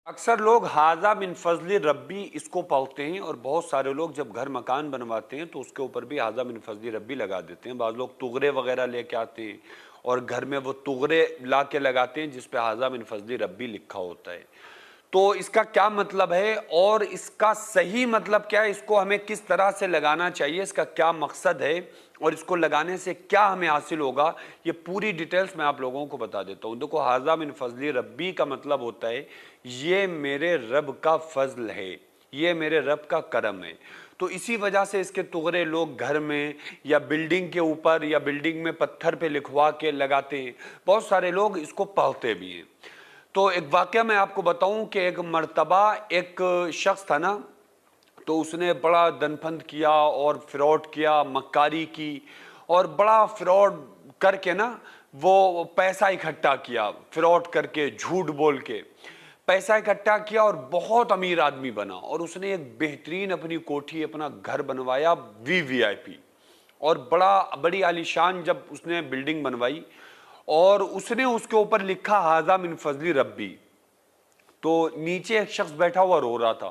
अक्सर लोग हाजा मिन फजली रब्बी इसको पढ़ते हैं और बहुत सारे लोग जब घर मकान बनवाते हैं तो उसके ऊपर भी हाजा मिन फजली रब्बी लगा देते हैं। बाज़ लोग तुगरे वगैरह लेके आते हैं और घर में वो तुगरे ला के लगाते हैं जिस पे हाजा मिन फजली रब्बी लिखा होता है। तो इसका क्या मतलब है और इसका सही मतलब क्या है, इसको हमें किस तरह से लगाना चाहिए, इसका क्या मकसद है और इसको लगाने से क्या हमें हासिल होगा, ये पूरी डिटेल्स मैं आप लोगों को बता देता हूँ। देखो, हाजा मिन फजली रब्बी का मतलब होता है ये मेरे रब का फजल है, ये मेरे रब का करम है। तो इसी वजह से इसके तुगरे लोग घर में या बिल्डिंग के ऊपर या बिल्डिंग में पत्थर पे लिखवा के लगाते हैं। बहुत सारे लोग इसको पढ़ते भी हैं। तो एक वाक़या मैं आपको बताऊं कि एक मर्तबा एक शख्स था ना, तो उसने बड़ा दनफंद किया और फ्रॉड किया, मक्कारी की और बड़ा फ्रॉड करके ना वो पैसा इकट्ठा किया, फ्रॉड करके झूठ बोल के पैसा इकट्ठा किया और बहुत अमीर आदमी बना। और उसने एक बेहतरीन अपनी कोठी, अपना घर बनवाया वीवीआईपी, और बड़ी आलीशान जब उसने बिल्डिंग बनवाई और उसने उसके ऊपर लिखा हाजा मिन फजली रब्बी। तो नीचे एक शख्स बैठा हुआ रो रहा था।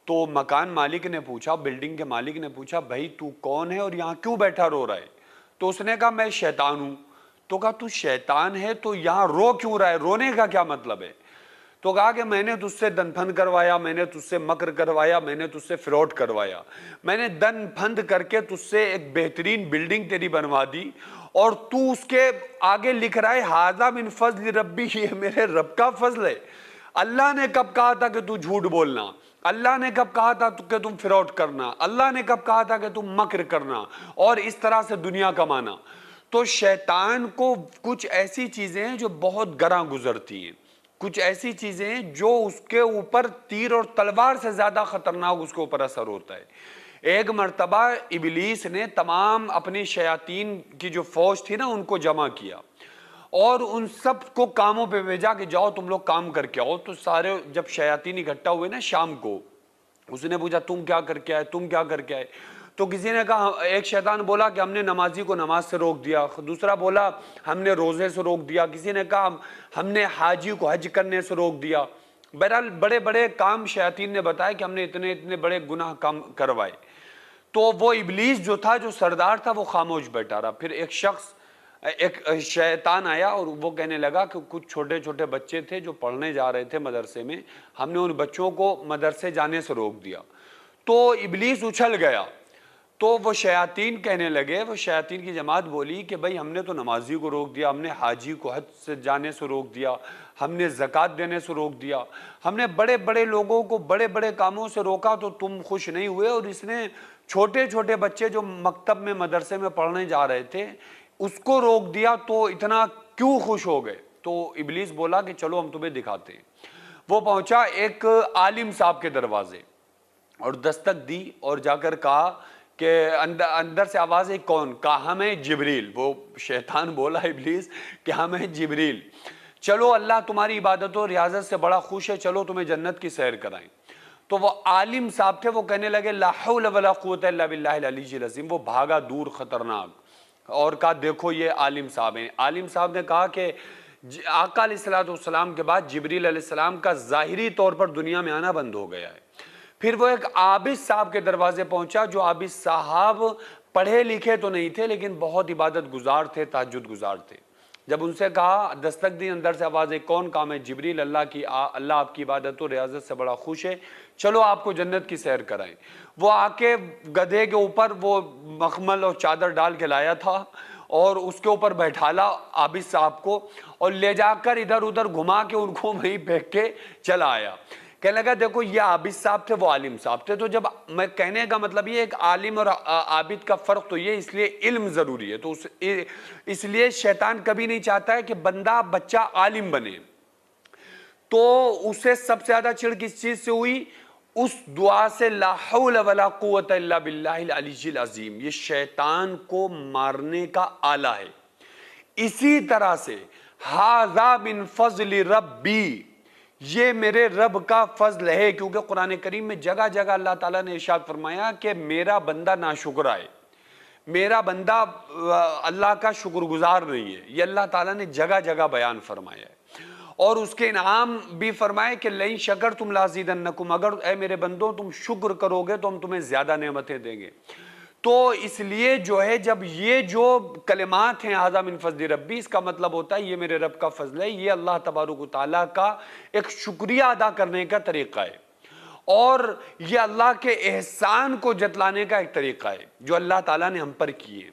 तो मकान मालिक ने पूछा, बिल्डिंग के मालिक ने पूछा, भाई तू कौन है और यहाँ क्यों बैठा रो रहा है? तो उसने कहा मैं शैतान हूं। तो कहा तू शैतान है तो यहाँ रो क्यों रहा है, रोने का क्या मतलब है? तो कहा कि मैंने तुझसे दनफंद करवाया, मैंने तुझसे मकर करवाया, मैंने तुझसे फ्रॉड करवाया, मैंने दनफंद करके तुझसे एक बेहतरीन बिल्डिंग तेरी बनवा दी और तू उसके आगे लिख रहा है हाजा मिन फजल रब्बी, ये मेरे रब का फजल है। अल्लाह ने कब कहा था कि तू झूठ बोलना? अल्लाह ने कब कहा था कि तुम फ्रॉड करना? अल्लाह ने कब कहा था कि तुम मकर करना और इस तरह से दुनिया कमाना? तो शैतान को कुछ ऐसी चीजें हैं जो बहुत गरा गुजरती हैं, कुछ ऐसी चीजें हैं जो उसके ऊपर तीर और तलवार से ज्यादा खतरनाक उसके ऊपर असर होता है। एक मर्तबा इबलीस ने तमाम अपनी शयातीन की जो फौज थी ना उनको जमा किया और उन सब को कामों पे भेजा कि जाओ तुम लोग काम करके आओ। तो सारे जब शयातीन इकट्ठा हुए ना शाम को, उसने पूछा तुम क्या करके आए, तुम क्या करके आए? तो किसी ने कहा, एक शैतान बोला कि हमने नमाजी को नमाज से रोक दिया, दूसरा बोला हमने रोजे से रोक दिया, किसी ने कहा हमने हाजी को हज करने से रोक दिया। बहरहाल बड़े बड़े काम शयातीन ने बताया कि हमने इतने इतने बड़े गुनाह काम करवाए। तो वो इबलीस जो था, जो सरदार था, वो खामोश बैठा रहा। फिर एक शैतान आया और वो कहने लगा कि कुछ छोटे छोटे बच्चे थे जो पढ़ने जा रहे थे मदरसे में, हमने उन बच्चों को मदरसे जाने से रोक दिया। तो इबलीस उछल गया। तो वो शयातीन कहने लगे, वो शयातीन की जमात बोली कि भाई हमने तो नमाजी को रोक दिया, हमने हाजी को हज से जाने से रोक दिया, हमने ज़कात देने से रोक दिया, हमने बड़े बड़े लोगों को बड़े बड़े कामों से रोका, तो तुम खुश नहीं हुए? और इसने छोटे छोटे बच्चे जो मकतब में मदरसे में पढ़ने जा रहे थे उसको रोक दिया, तो इतना क्यों खुश हो गए? तो इबलीस बोला कि चलो हम तुम्हें दिखाते हैं। वो पहुंचा एक आलिम साहब के दरवाजे और दस्तक दी और जाकर कहा कि अंदर अंदर से आवाज है, कौन? कहा हमें जिब्रील। वो शैतान बोला इबलीस कि हमें जिब्रील, चलो अल्लाह तुम्हारी इबादत और रियाजत से बड़ा खुश है, चलो तुम्हें जन्नत की सैर कराएं। तो वो आलिम साहब थे, वो कहने लगे ला हौला वला कुव्वता इल्ला बिल्लाहिल अलीय्यिल अज़ीम। वो भागा दूर खतरनाक और कहा देखो ये आलिम साहब हैं। आलिम साहब ने कहा कि आका अलैहिस्सलाम के बाद जिब्रील अलैहिस्सलाम का ज़ाहिरी तौर पर दुनिया में आना बंद हो गया है। फिर वो एक आबिद साहब के दरवाजे पहुंचा, जो आबिद साहब पढ़े लिखे तो नहीं थे लेकिन बहुत इबादत गुजार थे, तहज्जुद गुजार थे। जब उनसे कहा, दस्तक दी, अंदर से आवाज़ है, कौन? काम है जिब्रील, अल्लाह आपकी इबादत और रियाजत से बड़ा खुश है, चलो आपको जन्नत की सैर कराएं। वो आके गधे के ऊपर वो मखमल और चादर डाल के लाया था और उसके ऊपर बैठाला आबिद साहब को और ले जाकर इधर उधर घुमा के उनको वहीं फेंक के चला आया। कहने लगा देखो ये आबिद साहब थे, वो आलिम साहब थे। तो जब मैं कहने का मतलब ये एक आलिम और आबिद का फ़र्क तो ये, इसलिए इल्म ज़रूरी है। तो इसलिए शैतान कभी नहीं चाहता है कि बच्चा आलिम बने। तो उसे सबसे ज़्यादा चिढ़ किस चीज़ से हुई? उस दुआ से, ला हौला वला कुव्वता इल्ला बिल्लाहिल अलीय्यिल अज़ीम। ये शैतान को मारने का आला है। इसी तरह से हाज़ा मिन फज़्लि रब्बी, ये मेरे रब का फजल है, क्योंकि कुरान करीम में जगह जगह अल्लाह ताला ने इरशाद फरमाया कि मेरा बंदा नाशुक्र है, मेरा बंदा अल्लाह का शुक्रगुजार नहीं है। ये अल्लाह ताला ने जगह जगह बयान फरमाया है। और उसके इनाम भी फरमाए कि लइन शकर तुम लाज़ीदन्नकुम, अगर ए मेरे बंदो तुम शुक्र करोगे तो हम तुम्हें ज्यादा नेमतें देंगे। तो इसलिए जो है, जब ये जो कलिमात हैं हाज़ा मिन फज़्ल रब्बी, इसका मतलब होता है ये मेरे रब का फजल है, ये अल्लाह तबारक व तआला का एक शुक्रिया अदा करने का तरीका है, और ये अल्लाह के एहसान को जतलाने का एक तरीका है जो अल्लाह ताला ने हम पर किए।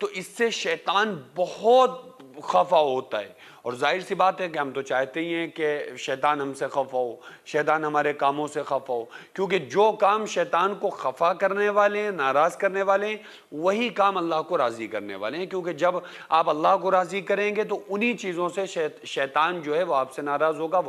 तो इससे शैतान बहुत खफा होता है, और जाहिर सी बात है कि हम तो चाहते ही हैं कि शैतान हमसे खफा हो, शैतान हमारे कामों से खफा हो, क्योंकि जो काम शैतान को खफा करने वाले हैं, नाराज़ करने वाले हैं, वही काम अल्लाह को राज़ी करने वाले हैं। क्योंकि जब आप अल्लाह को राज़ी करेंगे तो उन्हीं चीज़ों से शैतान जो है वो आपसे नाराज़ होगा।